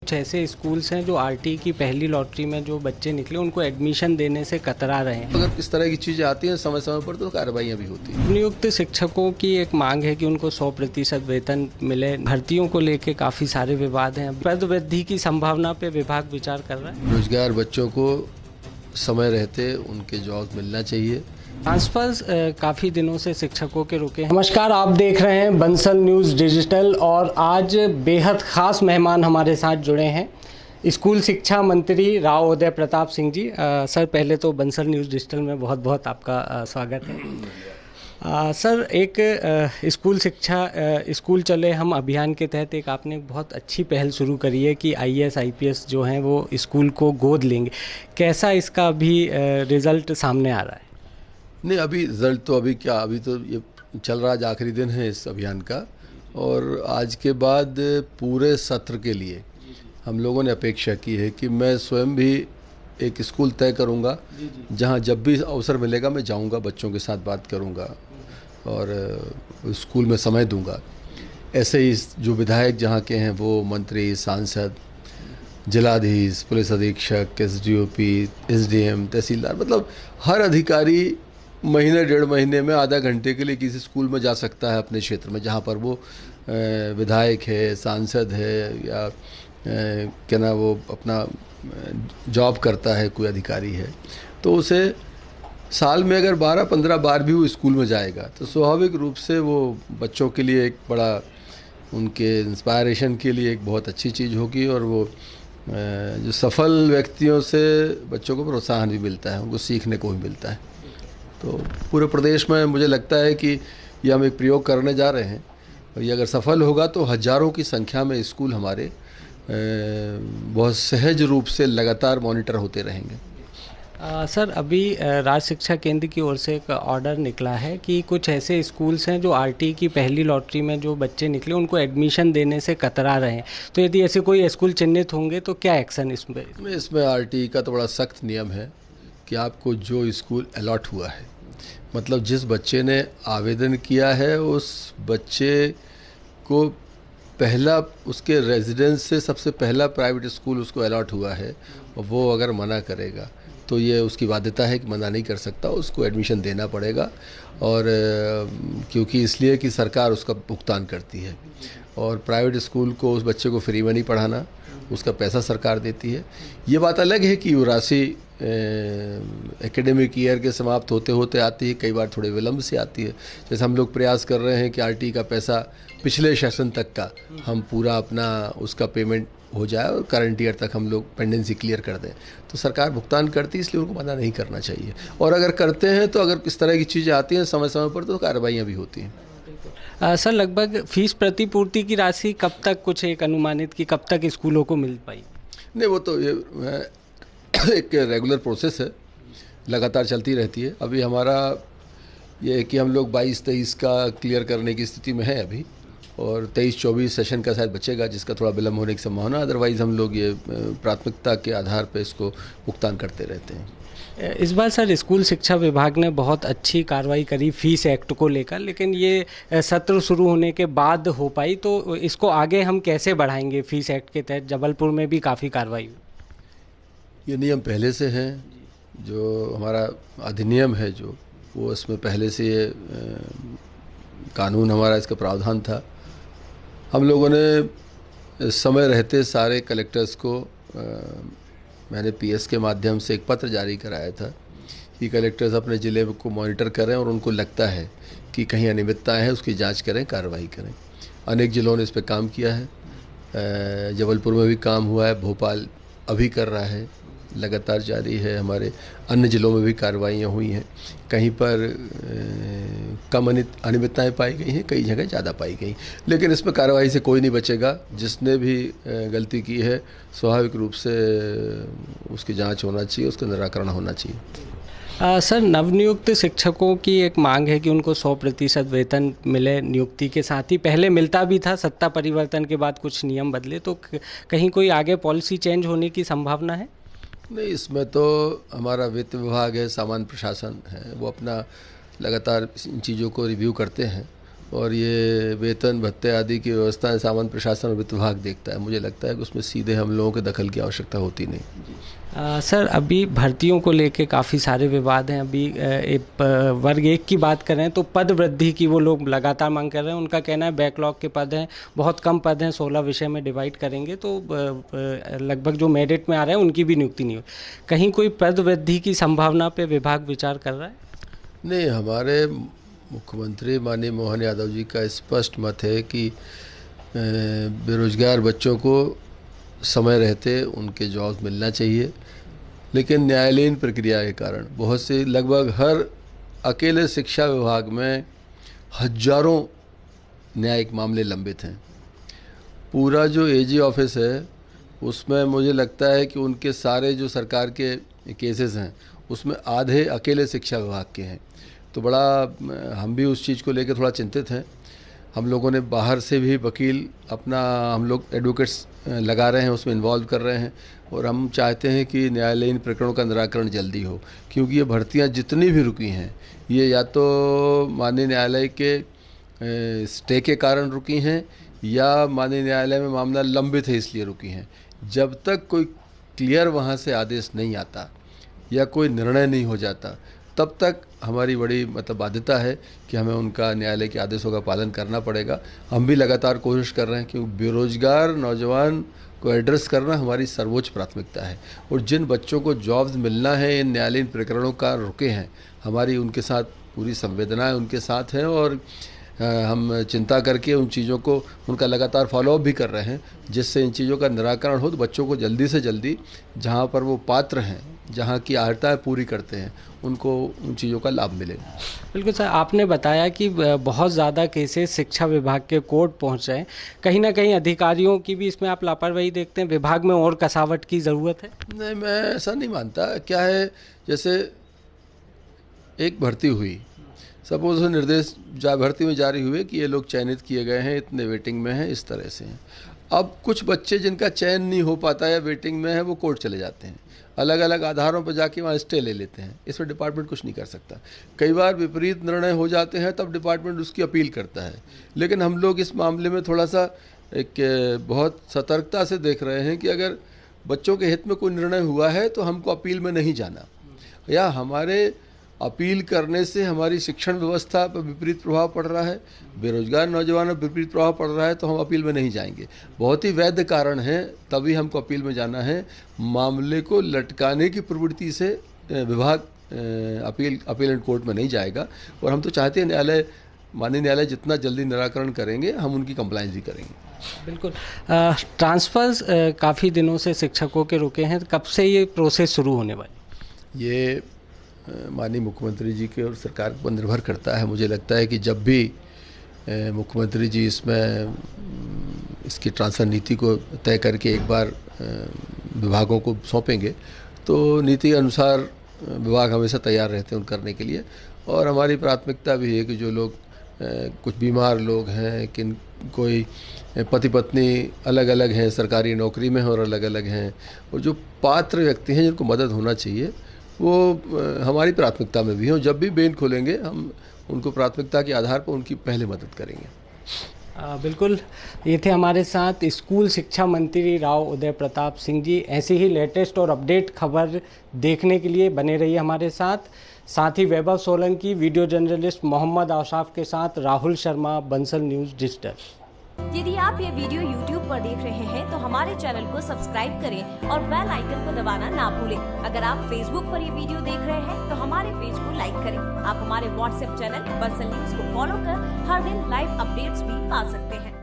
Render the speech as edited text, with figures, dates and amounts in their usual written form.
कुछ ऐसे स्कूल्स हैं जो आरटी की पहली लॉटरी में जो बच्चे निकले उनको एडमिशन देने से कतरा रहे हैं। अगर इस तरह की चीज़ें आती हैं समय समय पर तो कार्रवाइयाँ भी होती हैं। नियुक्त शिक्षकों की एक मांग है कि उनको 100% वेतन मिले। भर्तियों को लेकर काफ़ी सारे विवाद हैं। पद वृद्धि की संभावना पे विभाग विचार कर रहा है। रोजगार बच्चों को समय रहते उनके जॉब मिलना चाहिए। ट्रांसफर्स काफ़ी दिनों से शिक्षकों के रुके हैं। नमस्कार, आप देख रहे हैं बंसल न्यूज़ डिजिटल और आज बेहद ख़ास मेहमान हमारे साथ जुड़े हैं स्कूल शिक्षा मंत्री राव उदय प्रताप सिंह जी। सर, पहले तो बंसल न्यूज़ डिजिटल में बहुत बहुत आपका स्वागत है। सर, एक स्कूल शिक्षा स्कूल चले हम अभियान के तहत एक आपने बहुत अच्छी पहल शुरू करी है कि आईएएस आईपीएस जो हैं वो स्कूल को गोद लेंगे। कैसा इसका अभी रिज़ल्ट सामने आ रहा है? नहीं, अभी रिजल्ट तो अभी तो ये चल रहा है, आखिरी दिन है इस अभियान का। और आज के बाद पूरे सत्र के लिए हम लोगों ने अपेक्षा की है कि मैं स्वयं भी एक स्कूल तय करूंगा जहां जब भी अवसर मिलेगा मैं जाऊंगा, बच्चों के साथ बात करूंगा और स्कूल में समय दूंगा। ऐसे ही जो विधायक जहां के हैं वो मंत्री, सांसद, जिलाधीश, पुलिस अधीक्षक, एसडीओपी, एसडीएम, तहसीलदार, मतलब हर अधिकारी महीने डेढ़ महीने में आधा घंटे के लिए किसी स्कूल में जा सकता है अपने क्षेत्र में जहाँ पर वो विधायक है, सांसद है या क्या ना वो अपना जॉब करता है, कोई अधिकारी है। तो उसे साल में अगर 12-15 बार भी वो स्कूल में जाएगा तो स्वाभाविक रूप से वो बच्चों के लिए एक बड़ा, उनके इंस्पायरेशन के लिए एक बहुत अच्छी चीज़ होगी। और वो जो सफल व्यक्तियों से बच्चों को प्रोत्साहन भी मिलता है, उनको सीखने को भी मिलता है। तो पूरे प्रदेश में मुझे लगता है कि ये हम एक प्रयोग करने जा रहे हैं और ये अगर सफल होगा तो हज़ारों की संख्या में स्कूल हमारे बहुत सहज रूप से लगातार मॉनिटर होते रहेंगे। सर, अभी राज्य शिक्षा केंद्र की ओर से एक ऑर्डर निकला है कि कुछ ऐसे स्कूल्स हैं जो आरटी की पहली लॉटरी में जो बच्चे निकले उनको एडमिशन देने से कतरा रहे हैं। तो यदि ऐसे कोई स्कूल चिन्हित होंगे तो क्या एक्शन इसमें आरटी का तो बड़ा सख्त नियम है कि आपको जो स्कूल अलॉट हुआ है, मतलब जिस बच्चे ने आवेदन किया है उस बच्चे को पहला उसके रेजिडेंस से सबसे पहला प्राइवेट स्कूल उसको अलॉट हुआ है और वो अगर मना करेगा तो ये उसकी बाध्यता है कि मना नहीं कर सकता, उसको एडमिशन देना पड़ेगा। और क्योंकि इसलिए कि सरकार उसका भुगतान करती है और प्राइवेट स्कूल को उस बच्चे को फ्री में नहीं पढ़ाना, उसका पैसा सरकार देती है। ये बात अलग है कि वो राशि एकेडमिक ईयर के समाप्त होते होते आती है, कई बार थोड़े विलम्ब से आती है। जैसे हम लोग प्रयास कर रहे हैं कि आरटी का पैसा पिछले सेशन तक का हम पूरा अपना उसका पेमेंट हो जाए और करंट ईयर तक हम लोग पेंडेंसी क्लियर कर दें, तो सरकार भुगतान करती है, इसलिए उनको मना नहीं करना चाहिए। और अगर करते हैं तो अगर इस तरह की चीज़ें आती हैं समय समय पर तो कार्रवाइयाँ भी होती हैं। सर, लगभग फीस प्रतिपूर्ति की राशि कब तक, कुछ एक अनुमानित कि कब तक स्कूलों को मिल पाई? नहीं, वो तो ये एक रेगुलर प्रोसेस है, लगातार चलती रहती है। अभी हमारा ये है कि हम लोग 22-23 का क्लियर करने की स्थिति में है अभी, और 23-24 सेशन का शायद बचेगा जिसका थोड़ा विलम्ब होने की संभावना। अदरवाइज़ हम लोग ये प्राथमिकता के आधार पर इसको भुगतान करते रहते हैं। इस बार सर स्कूल शिक्षा विभाग ने बहुत अच्छी कार्रवाई करी फीस एक्ट को लेकर, लेकिन ये सत्र शुरू होने के बाद हो पाई, तो इसको आगे हम कैसे बढ़ाएंगे? फीस एक्ट के तहत जबलपुर में भी काफ़ी कार्रवाई हुई। ये नियम पहले से हैं, जो हमारा अधिनियम है जो वो इसमें पहले से ये कानून हमारा इसका प्रावधान था। हम लोगों ने समय रहते सारे कलेक्टर्स को मैंने पीएस के माध्यम से एक पत्र जारी कराया था कि कलेक्टर्स अपने ज़िले को मॉनिटर करें और उनको लगता है कि कहीं अनियमितताएँ हैं उसकी जांच करें, कार्रवाई करें। अनेक ज़िलों ने इस पर काम किया है, जबलपुर में भी काम हुआ है, भोपाल अभी कर रहा है, लगातार जारी है। हमारे अन्य ज़िलों में भी कार्रवाइयाँ हुई हैं, कहीं पर कम अनियमितताएँ पाई गई हैं, कई जगह ज़्यादा पाई गई। लेकिन इसमें कार्रवाई से कोई नहीं बचेगा। जिसने भी गलती की है स्वाभाविक रूप से उसकी जांच होना चाहिए, उसका निराकरण होना चाहिए। सर, नवनियुक्त शिक्षकों की एक मांग है कि उनको 100% वेतन मिले नियुक्ति के साथ ही। पहले मिलता भी था, सत्ता परिवर्तन के बाद कुछ नियम बदले, तो कहीं कोई आगे पॉलिसी चेंज होने की संभावना है? नहीं, इसमें तो हमारा वित्त विभाग है, सामान्य प्रशासन है, वो अपना लगातार इन चीज़ों को रिव्यू करते हैं और ये वेतन भत्ते आदि की व्यवस्था सामान्य प्रशासन और वित्त विभाग देखता है। मुझे लगता है कि उसमें सीधे हम लोगों के दखल की आवश्यकता होती नहीं। सर, अभी भर्तियों को लेके काफ़ी सारे विवाद हैं। अभी वर्ग 1 की बात करें तो पद वृद्धि की वो लोग लगातार मांग कर रहे हैं। उनका कहना है बैकलॉग के पद हैं, बहुत कम पद हैं, 16 विषय में डिवाइड करेंगे तो लगभग जो मेरिट में आ रहे हैं उनकी भी नियुक्ति नहीं हो। कहीं कोई पद वृद्धि की संभावना पे विभाग विचार कर रहा है? नहीं, हमारे मुख्यमंत्री माननीय मोहन यादव जी का स्पष्ट मत है कि बेरोजगार बच्चों को समय रहते उनके जॉब मिलना चाहिए, लेकिन न्यायालयीन प्रक्रिया के कारण बहुत से लगभग हर अकेले शिक्षा विभाग में हजारों न्यायिक मामले लंबित हैं। पूरा जो एजी ऑफिस है उसमें मुझे लगता है कि उनके सारे जो सरकार के केसेस हैं उसमें आधे अकेले शिक्षा विभाग के हैं। तो बड़ा हम भी उस चीज़ को लेकर थोड़ा चिंतित हैं। हम लोगों ने बाहर से भी वकील अपना हम लोग एडवोकेट्स लगा रहे हैं, उसमें इन्वॉल्व कर रहे हैं और हम चाहते हैं कि न्यायालयीन प्रकरणों का निराकरण जल्दी हो, क्योंकि ये भर्तियां जितनी भी रुकी हैं ये या तो माननीय न्यायालय के स्टे के कारण रुकी हैं या माननीय न्यायालय में मामला लंबित है इसलिए रुकी हैं। जब तक कोई क्लियर वहाँ से आदेश नहीं आता या कोई निर्णय नहीं हो जाता तब तक हमारी बड़ी बाध्यता है कि हमें उनका न्यायालय के आदेशों का पालन करना पड़ेगा। हम भी लगातार कोशिश कर रहे हैं क्योंकि बेरोजगार नौजवान को एड्रेस करना हमारी सर्वोच्च प्राथमिकता है और जिन बच्चों को जॉब्स मिलना है इन न्यायालयीन प्रकरणों का रुके हैं, हमारी उनके साथ पूरी संवेदनाएं उनके साथ हैं और हम चिंता करके उन चीज़ों को उनका लगातार फॉलोअप भी कर रहे हैं जिससे इन चीज़ों का निराकरण हो तो बच्चों को जल्दी से जल्दी जहाँ पर वो पात्र हैं, जहाँ की अर्हताएँ पूरी करते हैं, उनको उन चीज़ों का लाभ मिले। बिल्कुल सर, आपने बताया कि बहुत ज़्यादा केसेस शिक्षा विभाग के कोर्ट पहुँच रहे हैं। कहीं ना कहीं अधिकारियों की भी इसमें आप लापरवाही देखते हैं? विभाग में और कसावट की ज़रूरत है? नहीं, मैं ऐसा नहीं मानता। क्या है, जैसे एक भर्ती हुई, सपोज निर्देश भर्ती में जारी हुए कि ये लोग चयनित किए गए हैं, इतने वेटिंग में हैं, इस तरह से हैं। अब कुछ बच्चे जिनका चयन नहीं हो पाता या वेटिंग में है वो कोर्ट चले जाते हैं, अलग अलग आधारों पर जाके वहाँ स्टे ले लेते हैं। इसमें डिपार्टमेंट कुछ नहीं कर सकता। कई बार विपरीत निर्णय हो जाते हैं तब डिपार्टमेंट उसकी अपील करता है, लेकिन हम लोग इस मामले में थोड़ा सा एक बहुत सतर्कता से देख रहे हैं कि अगर बच्चों के हित में कोई निर्णय हुआ है तो हमको अपील में नहीं जाना, या हमारे अपील करने से हमारी शिक्षण व्यवस्था पर विपरीत प्रभाव पड़ रहा है, बेरोजगार नौजवानों पर विपरीत प्रभाव पड़ रहा है तो हम अपील में नहीं जाएंगे। बहुत ही वैध कारण है तभी हमको अपील में जाना है। मामले को लटकाने की प्रवृत्ति से विभाग अपील एंड कोर्ट में नहीं जाएगा और हम तो चाहते हैं माननीय न्यायालय जितना जल्दी निराकरण करेंगे हम उनकी कंप्लायंस भी करेंगे। बिल्कुल। ट्रांसफर्स काफ़ी दिनों से शिक्षकों के रुके हैं, कब से ये प्रोसेस शुरू होने वाली? ये माननीय मुख्यमंत्री जी के और सरकार पर निर्भर करता है। मुझे लगता है कि जब भी मुख्यमंत्री जी इसकी ट्रांसफ़र नीति को तय करके एक बार विभागों को सौंपेंगे तो नीति के अनुसार विभाग हमेशा तैयार रहते हैं उन करने के लिए। और हमारी प्राथमिकता भी है कि जो लोग कुछ बीमार लोग हैं, कोई पति पत्नी अलग अलग हैं, सरकारी नौकरी में हैं और अलग अलग हैं, और जो पात्र व्यक्ति हैं जिनको मदद होना चाहिए वो हमारी प्राथमिकता में भी हो। जब भी बेंच खोलेंगे हम उनको प्राथमिकता के आधार पर उनकी पहले मदद करेंगे। बिल्कुल, ये थे हमारे साथ स्कूल शिक्षा मंत्री राव उदय प्रताप सिंह जी। ऐसी ही लेटेस्ट और अपडेट खबर देखने के लिए बने रहिए हमारे साथ ही वैभव सोलंकी, वीडियो जर्नलिस्ट मोहम्मद औसाफ के साथ राहुल शर्मा, बंसल न्यूज़ डिजिटल। यदि आप ये वीडियो YouTube पर देख रहे हैं तो हमारे चैनल को सब्सक्राइब करें और बेल आइकन को दबाना ना भूलें। अगर आप Facebook पर ये वीडियो देख रहे हैं तो हमारे पेज को लाइक करें। आप हमारे WhatsApp चैनल बंसल न्यूज़ को फॉलो कर हर दिन लाइव अपडेट्स भी पा सकते हैं।